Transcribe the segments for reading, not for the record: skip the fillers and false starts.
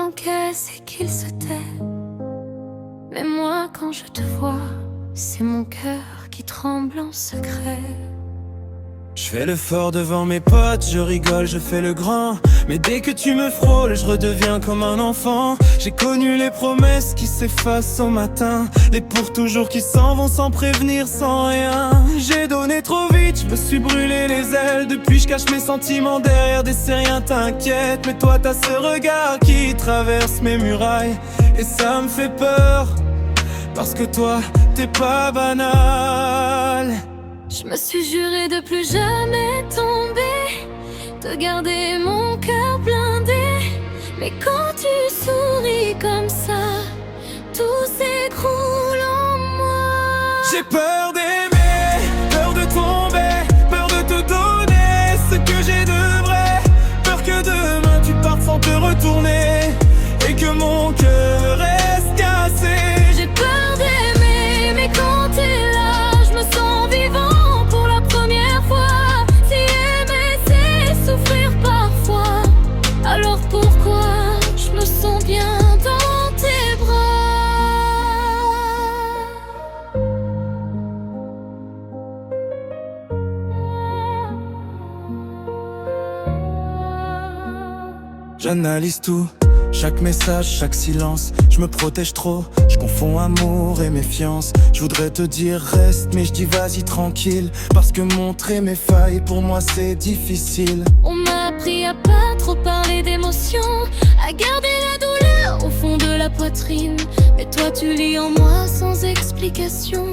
manquait, c'est qu'il se tait. Mais moi, quand je te vois, c'est mon cœur qui tremble en secret. Je fais le fort devant mes potes, je rigole, je fais le grand. Mais dès que tu me frôles, je redeviens comme un enfant. J'ai connu les promesses qui s'effacent au matin, les pour toujours qui s'en vont sans prévenir, sans rien. J'ai donné trop vite, je me suis brûlé les ailes. Depuis je cache mes sentiments derrière des rien t'inquiète. Mais toi t'as ce regard qui traverse mes murailles, et ça me fait peur, parce que toi t'es pas banal. Je me suis juré de plus jamais tomber, de garder mon cœur blindé. Mais quand tu souris comme ça, tout s'écroule en moi. J'ai peur d'aimer, peur de tomber, peur de te donner ce que j'ai de vrai. Peur que demain tu partes sans te retourner, et que mon cœur reste cassé. J'ai peur d'aimer, mais quand t'es là, je me sens vivant. Alors pourquoi je me sens bien dans tes bras? J'analyse tout, chaque message, chaque silence. Je me protège trop, je confonds amour et méfiance. Je voudrais te dire reste, mais je dis vas-y tranquille, parce que montrer mes failles pour moi c'est difficile. On m'a appris à pas trop parler d'émotions, à garder la douleur au fond de la poitrine. Mais toi tu lis en moi sans explication,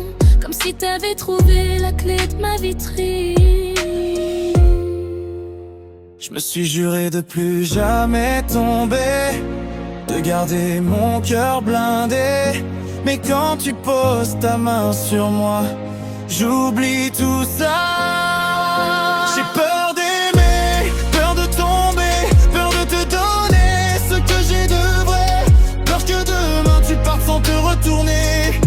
comme si t'avais trouvé la clé de ma vitrine. Je me suis juré de plus jamais tomber, de garder mon cœur blindé. Mais quand tu poses ta main sur moi, j'oublie tout ça. J'ai peur d'aimer, peur de tomber, peur de te donner ce que j'ai de vrai. Peur que demain tu partes sans te retourner,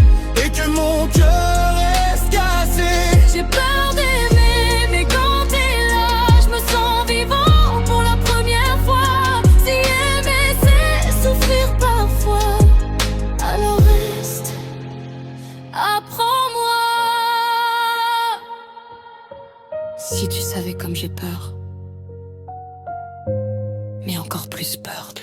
et que mon cœur reste cassé. J'ai peur d'aimer, mais quand t'es là, je me sens vivant pour la première fois. Si aimer c'est souffrir parfois, alors reste, apprends-moi. Si tu savais comme j'ai peur, mais encore plus peur de